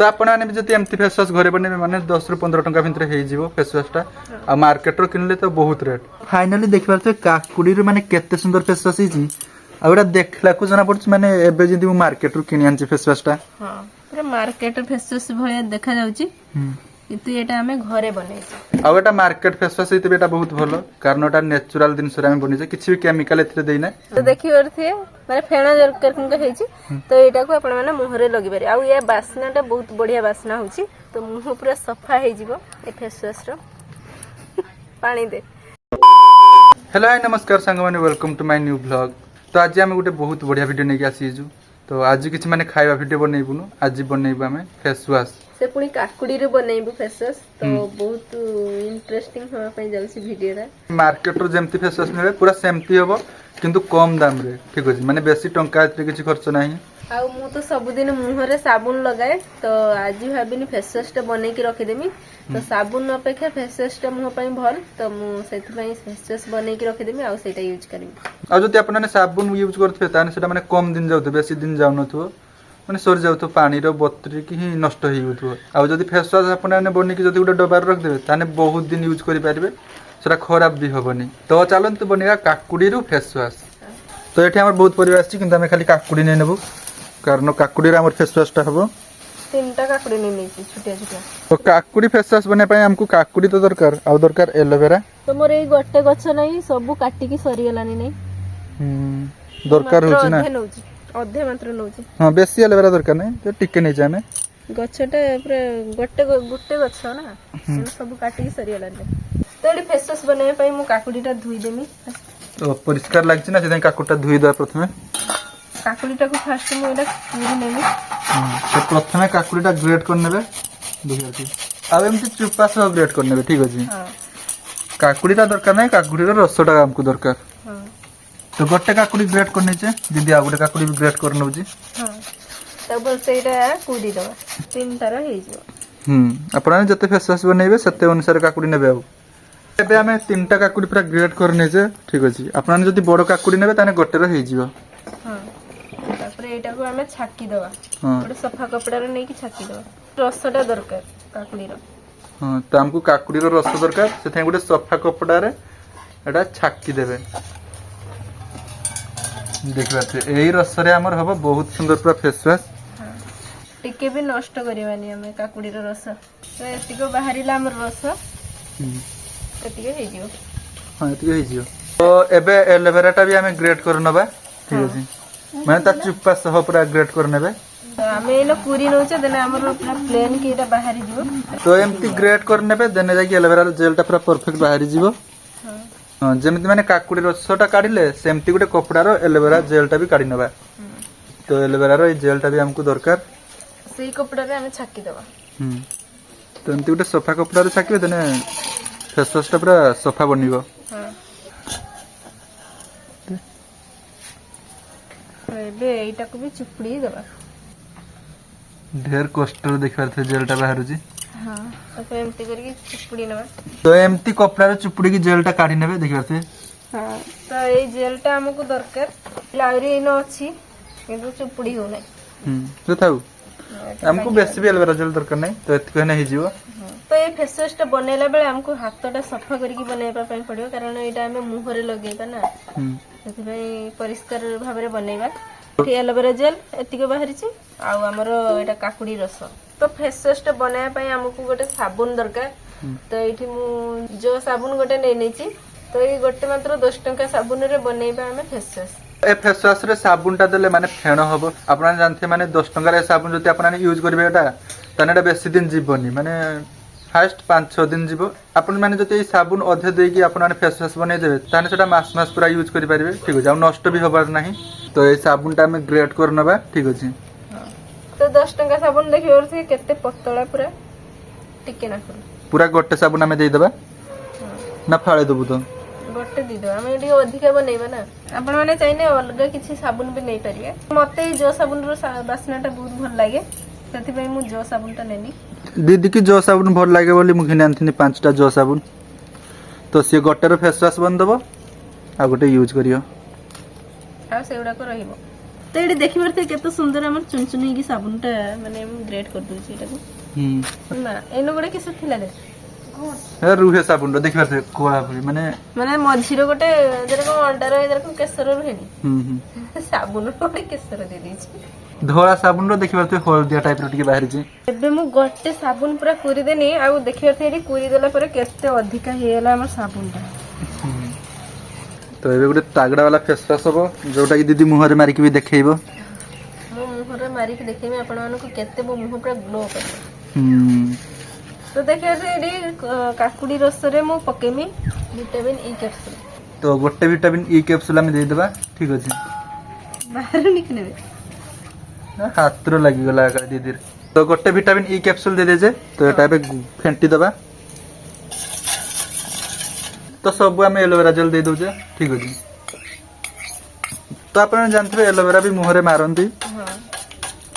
तो आपण माने भी जति एमती फेस वाश घरे बने माने 10 रु 15 टंका भितर हे जिवो फेस वाश टा आ मार्केट रो किनले तो बहुत रेट फाइनली देखबार तो काकुडी रो माने केते सुंदर फेस वाश हिची आ एटा देखला को जना पड़छ माने एबे जदी मु मार्केट रो किनि आनछि फेस वाश टा हां पूरा मार्केट रो फेस वाश भलिया देखा जाउची किंतु एटा हमें घरे बनेछि आ एटा मार्केट फेस वाश हिते बेटा बहुत भलो कारण एटा नेचुरल दिन से हम बनिছে किछि भी केमिकल एथरे देइना तो देखि परथे माने फेणा जरकर किनका हेछि तो एटा को आपण माने मुहरे लगी पारे आ ये बासनाटा बहुत बढ़िया बासना होछि तो मुह पूरा सफा हे जिवो ए फेस वाश रो पानी दे हेलो हाय नमस्कार संग माने welcome to my new vlog तो आज हम गोटे बहुत बढ़िया वीडियो नेकी आसीजु तो आज किछि माने खाଇବା वीडियो बनेइबुनु आज बनेइबु हमें फेस वाश से पुनी काकुडी रे बनेइबु फेस वाश तो बहुत इंटरेस्टिंग होवा पई जाउसी वीडियो रे मार्केट रो जेमती फेस वाश मिले पूरा सेमती होबो किंतु कम दाम रे ठीक अछि माने बेसी टंका एते किछि खर्च नाही आ मु तो सब दिन मुह रे साबुन लगाए तो आज भाबिनी फेस वाश टा बनै के रखि देमी तो साबुन अपेक्षा फेस वाश टा मुह पई भल तो मु सेति पई फेस वाश बनै के रखि देमी आ सेटा यूज करमी आ जति आपने साबुन यूज करथबे ताने सेटा माने कम दिन जाउतो बेसी दिन जाउ नथो माने सर जाउतो पानी रो बतरी की ही नष्ट हे होतो आ जति फेस वाश आपने बनै के जति गुटे डब्बा रख देबे ताने बहुत दिन यूज करि पारिबे सेटा खराब भी होबनी तो चलंतु बनेगा काकुडी रो फेस वाश तो एठी हमर बहुत परिवार अछि किंतु हमें खाली काकुडी नै नेबो कारण काकुडी रे हमर फेस वाश टा हबो तीनटा काकुडी नै नेछि छोटिया छोटिया तो काकुडी फेस वाश बने पय हमकु काकुडी तो दरकार आ दरकार एलोवेरा तो मोर ए गोटे गछ नै सब काटी की सरी गलानी नै दरकार होछि ना अधे मात्र नउछि हां बेसी एलोवेरा दरकार नै तो टिके नै जामे गछटा पूरा गोटे गछ ना सब काटी की सरी गलानी तो एडी फेस वाश बने पय मु काकुडीटा धुई देमी तो परिष्कार लागछि ना सेदै काकुडीटा धुई द प्रथमे काकुडीटा को फास्ट मु एटा पूरी नेमी तो प्रथमे काकुडीटा ग्रेट कर नेबे देखि अब एमती चुप्पा से ग्रेट कर नेबे ठीक अछि हां काकुडीटा दरकार नै काकुडीर रसटा हमकु दरकार हां तो गोटे काकुडी ग्रेट करने छे दीदी आ गोटे काकुडी भी ग्रेट कर नउजी हां तब सेटा कुडी दवा तीन तरह हे जो अपन जते फेस वाश बनेबे सते अनुसार काकुडी नेबे आ एबे हमें तीनटा काकुडी पूरा ग्रेट करने छे ठीक अछि अपन जति बड़ काकुडी नेबे ताने गोटे रो हे जिवो हां तापर एटा को हमें छाकी दवा गोटे सफा कपड़ा रे नै की छाकी दवा रसटा दरकार काकुडी रो हां त हमकु काकुडी रो रस दरकार सेथे गोटे सफा कपड़ा रे एटा छाकी देबे देखबाते एही रस रे हमर हबो बहुत सुंदर पूरा फेस वाश टिके भी नष्ट करिवानी हमें काकुडी रो रस तो एतिको बाहरिला हमर रस एतिके हे जिवो हां एतिके हे जिवो तो एबे एलोवेरा टा भी हमें ग्रेट कर नबा ठीक अछि माने ता चुप्पा सह पूरा ग्रेट कर नेबे तो हमें एनो पूरी नउचे देने हमर पूरा प्लेन के एटा बाहरी जिवो तो एमती ग्रेट कर नेबे देने जाकी एलोवेरा जेल टा पूरा परफेक्ट बाहरी जिवो हां जेमति माने काकुडी रसटा काढिले सेमती गुटे कपड़ा रो एलोवेरा जेल टा भी काढि नबा तो एलोवेरा रो जेल टा भी हमकु दरकार सेही कपड़ा रे हमें छाकी देबा तो एमती गुटे सफा कपड़ा रे छाकीबे देने फेस वाश टा पूरा सफा बनिबो हां एबे एटा को भी चुपड़ी देबा ढेर कष्ट रो देखबार थे जेल टा बाहर जी हां तो एमती करके चुपड़ी नबा तो एमती कपड़ा रे चुपड़ी की जेल टा काढि नेबे देखबार थे हां तो ए जेल टा हमको दरकार लाउरी इनो अछि किंतु चुपड़ी हो नै तो थाउ हमको बेसी भी एलोवेरा जेल दरकार नै तो एत कहने ही जीवो तो ए फेस वाश टा बनेला बेले हमको हाथटा सफा करके बनेबा पय पड़ियो कारण एटा हमें मुह रे लगेबा ना सेति पय परिष्कार भाबरे बनेबा एलोवेरा जेल एतिके बाहरी छी आ हमरो एटा काकुडी रस तो फेस वाश टा बनाया पय हमको गोटे साबुन दरकार तो एठी मु जो साबुन गोटे नै नै छी तो ए गोटे मात्र 10 टंका साबुन रे बनेबा हमें फेस वाश ए फेस वाश रे साबुन टा देले माने फेण होबो आपन जानथे माने 10 टंका रे साबुन जति आपन यूज करबे एटा तने एटा बेसी दिन जीवनी माने फास्ट 5-6 दिन जीवो आपन माने जति ए साबुन अधे देई कि आपन फेस वाश बनै देबे ताने सेटा मास मास पूरा यूज करि परिबे ठीक हो जाउ नष्ट भी होबार नाही तो ए साबुन टा में ग्रेट कर नबा ठीक अछि तो 10 टंका साबुन देखियोर से केते पतला पूरा टिके ना पूरा गोटे साबुन हमें देई देबा ना फाळे देबु तो गोटे दी दो हमें एडी अधिका बनेबा ना आपण माने चाइने अलग किछि साबुन भी नै परिबे मते जो साबुन रो बासनाटा बहुत भल लागे सेति पय मु जो साबुनटा नेनी दीदी की जो साबुन भल लागे बोली मु घिने आनथिनी 5टा जो साबुन तो से गोटे रो फेस वाश बन दबो आ गोटे यूज करियो आ सेउडा को रहिबो तो ये देखि परथे केते सुंदर हमर चुनचुन की साबुनटा माने ग्रेट कर दूची एटा को ना एनो गोटे किस थिला रे ए रुहे साबुन रो देखि परथे कोळा भली माने माने मझिरो गोटे जरे को अंडा रो इधर को केसर रहनी साबुन गोटे केसर दे दीची धोळा साबुन रो देखि परथे हळदिया टाइप रो टिके बाहरी छी एबे मु गोटे साबुन पूरा कुरी देनी आ देखि परथे एडी कुरी देला पर केते अधिका हेला हमर साबुनटा तो एबे गोटे तागड़ा वाला फेस वॉश हबो जोटा कि दीदी मुहरे मारी के भी देखैबो मो मुहरे मारी के देखेबे आपण मानको केते मो मुह पूरा ग्लो कर तो देखिए से एडी काकुडी रस रे मो पकेमी विटामिन ई कैप्सूल तो गोटे विटामिन ई कैप्सूल हम दे देबा ठीक अछि बाहर निकनेबे हाथ रो लागि गला का दीदी तो गोटे विटामिन ई कैप्सूल दे दे जे तो एटा बे फेंटी दबा तो सब आम एलोवेरा जेल दे दउजे ठीक अछि तो आपण जानथबे एलोवेरा भी मुहरे मारंती हां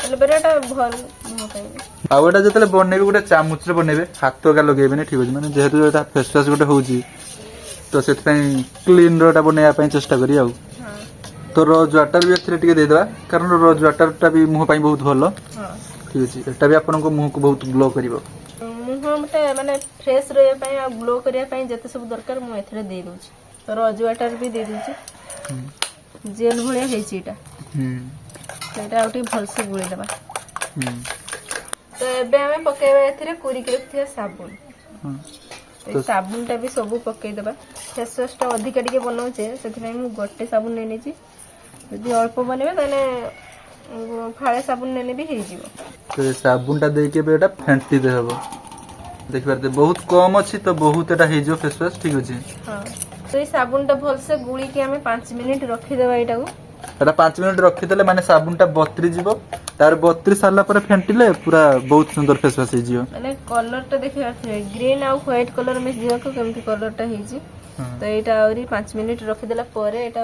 एलोवेराटा भल मुह ପାଇଁ आउटा जतले बनेबे गोटे चामच रे बनेबे हाथ का लगेबे ने ठीक अछि माने जेहेतु एटा फेस वॉश गोटे होउची तो सेत पई क्लीन रोटा बनेया पई चेष्टा करी आउ हां तो रोज वाटर भी एथरे टिके दे देबा कारण रोज वाटर टा भी मुह पई बहुत भलो हां ठीक अछि एटा भी आपन को मुह को बहुत ग्लो करिवो मुह मते माने फ्रेश रहया पई आ ग्लो करिया पई जते सब दरकार मु एथरे दे दोची तो रोज वाटर भी दे दोची जेल भलिया हेची एटा एटा आउटी भल से गुळी देबा तो एबे हमें पकेबा एथरे कुरी के रखथिया साबुन तो साबुनटा भी सब पकई देबा फेस वॉश टा अधिक टिके बनाउचे सेथि मु गोटे साबुन नेनी छी यदि अल्प बनेबे तने फाळे साबुन नेने भी हेई जीवो तो साबुन टा दे के बेटा फेंटी दे हबो देख पारते बहुत कम अछि तो बहुत एटा हेई जो फेस वॉश ठीक अछि हां तो ई साबुन टा भल से गुळी के हमें 5 मिनिट रखी देबा एटा को एटा 5 मिनिट रखी देले माने साबुन टा बत्री जीवो तार बत्री साला पर फेंटिले पूरा बहुत सुंदर फेस वॉश हेई जियो माने कलर टा देखि आथे ग्रीन आ व्हाइट कलर में जियो को केमति कलर टा हेई जी तो एटा औरी 5 मिनिट रखी देला परे एटा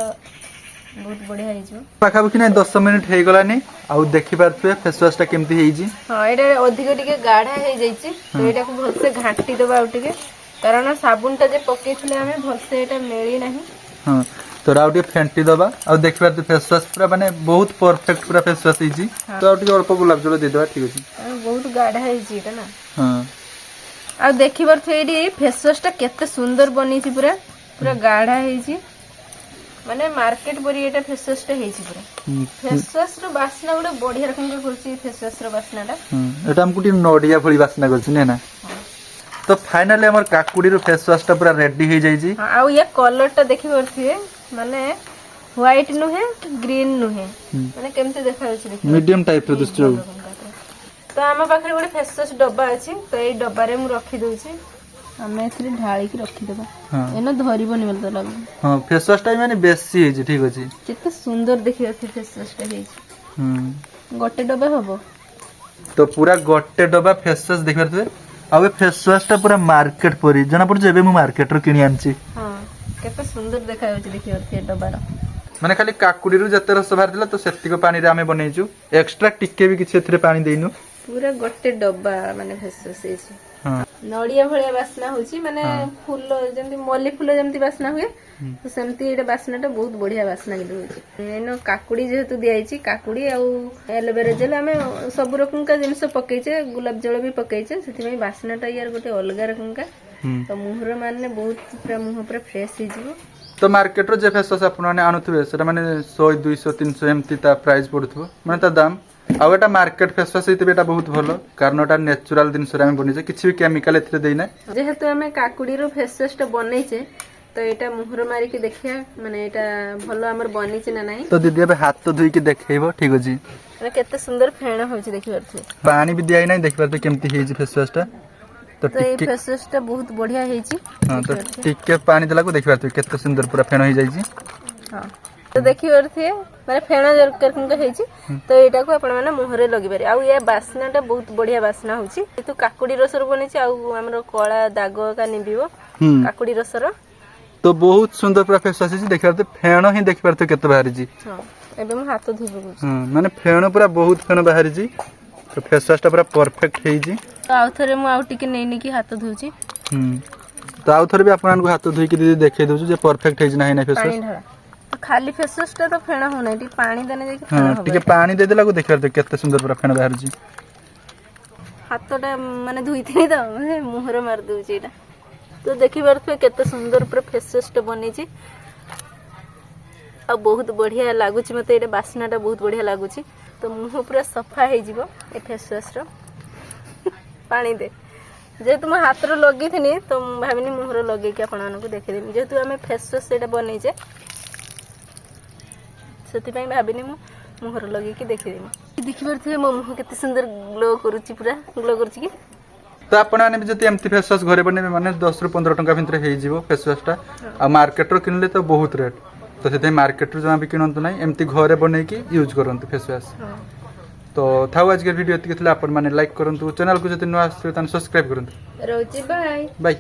बहुत बढ़िया हेई जो पाखा बखि नै 10 मिनिट हेई गलानी आ देखि पारते फेस वॉश टा केमति हेई जी हां एटा अधिक टिके गाढ़ा हेई जाई छी तो एटा को भल से घाटी देबा उटिके कारण साबुन टा जे पकेइथिले हमें भल से एटा मेली नाही हां तो राउटी फेंटी दबा आ देखि पारते फेस वॉश पूरा माने बहुत परफेक्ट पूरा फेस वॉश हेई जी तो आउटी अल्प गुलाब जल दे देबा ठीक अछि बहुत गाढ़ा हेई जी एटा ना हां आ देखि परथे एडी फेस वॉश टा केते सुंदर बनी छी पूरा पूरा गाढ़ा हेई छी माने मार्केट परी एटा फेस वॉश टा हेई छी पूरा फेस वॉश रो बास्ना गुडे बढ़िया रकम के होची फेस वॉश रो बास्ना टा एटा हम कुटी नडिया फळी बास्ना करछि ने ना तो फाइनली हमर काकुडी रो फेस वॉश टा पूरा रेडी हे जाई जी आ ये कलर टा देखि परथिए माने व्हाइट नुहे ग्रीन नुहे माने केमते देखा होछि देखि मीडियम टाइप रो दिसयो तो आम पाखरे गोटे फेस वॉश डब्बा अछि तो ए डब्बा रे मु रखी दोछि हमें एथरे ढाळी की रखी देबा हां एनो धरिबो नि बोलतो लागो हां फेस वॉश टा माने बेसी हे जी ठीक अछि केते सुंदर देखि अछि फेस वॉश टा हेछि गोटे डब्बा हबो तो पूरा गोटे डब्बा फेस वॉश देख परते आ फेस वॉश टा पूरा मार्केट परी जना पर जेबे मु मार्केट रो किनि आनछि हां केते सुंदर देखा होछि देखि परथे डब्बा रो माने खाली काकुडी रो जते रस बाहर दिला तो सेत्ती को पानी रे आमे बनैछु एक्स्ट्रा टिके भी किछ एथरे पानी देइनु पूरा गोटे डब्बा माने फेस वॉश हेछि हां नडिया भलिया बास्ना होछि माने फूल जेंति मल्ली फूल जेंति बास्ना हुए तो सेमति एटा बास्नाटा बहुत बढ़िया बास्ना के होछि एनो काकुडी जेहेतु दियाइछि काकुडी आ एलोवेरा जेल हमें सब रकम का जिंस पकैछे गुलाब जल भी पकैछे सेति में बास्नाटा यार गोटे अलगा रकम का तो मुहर माने बहुत पूरा मुह पूरा फ्रेश हे जिवो तो मार्केट रो जे फेस वॉश आपण माने आनुथबे सेटा माने 100 200 300 एमती ता प्राइस पड़थबो माने ता दाम आ एटा मार्केट फेस वॉश हिते बेटा बहुत भलो कारण एटा नेचुरल दिन से हम बनिছে किछि भी केमिकल एथरे देइना जेहेतु हमें काकुडी रो फेस वॉश टा बनैछे तो एटा मुहर मारी के देखिया माने एटा भलो हमर बनिছে ना नाही तो दीदी अब हाथ तो धुई के देखैबो ठीक अछि माने केते सुंदर फेण होछि देखि परथे पानी भी दियाई नै देखि परते केमती हेछि फेस वॉश टा तो ए फेस वॉश टा बहुत बढ़िया हेछि हां तो टिके पानी देला को देखि परते केते सुंदर पूरा फेण होई जाई छी हां तो देखि परथे माने फेण जरकर किनका हेछि तो एटा को आपण माने मुहरे लगी पारे आ ये बास्ना टा बहुत बढ़िया बास्ना होछि तो काकुडी रसर बनिछि आ हमरो कळा दाग का निबिबो काकुडी रसर तो बहुत सुंदर पूरा फेस वॉश देखि परते फेण ही देखि परते केते बाहरी जी हां एबे हम हाथ धुबो हां माने फेण पूरा बहुत फेण बाहरी जी तो फेस वॉश टा पूरा परफेक्ट हेई जी तो आउ थरे मु आउ टिके नेनी की हाथ धुची तो आउ थरे भी आपन को हाथ धुई के दीदी देखे दउछु जे परफेक्ट हेई नाही ना फेस पानी वॉश ढाला तो खाली फेस वाश टा तो फेण होना टी पानी देने जाके फेण हाँ हो टिके पानी दे देला को देखियो केते सुंदर पूरा फेण बाहर जी हाथटा माने धुईथि तो मुहर मार दूची एटा तो देखि परथे केते सुंदर पूरा फेस वाश टा बनी छी आ बहुत बढ़िया लागुची मते एटा बास्नाटा बहुत बढ़िया लागुची तो मुह पूरा सफा हे जीवो ए फेस वाश रो पानी दे जेहेतु मो हाथ रो लगी थी तो भाविनी मुहर लगे कि आपण को देखि देमी जेहेतु आमे फेस वाश एटा बनै छे सेति पई भाविनी मु मुहर लगे कि देखि देमी देखि परथे मो मुह केते सुंदर ग्लो करूची पूरा ग्लो करूची कि तो आपण आने जति एमती फेस वाश घरे बने माने 10 रु 15 टंका भितर हे जीवो फेस वाश टा आ मार्केट रो किनले तो बहुत रेट तो सेते मार्केट रो जमा भी किनंतु नै एमती घरे बने की यूज करंतु फेस वाश तो थाउ आज के वीडियो एतिक थिला आपण माने लाइक करंतु चैनल को जति न आस्ते तान सब्सक्राइब करंतु रोजी बाय बाय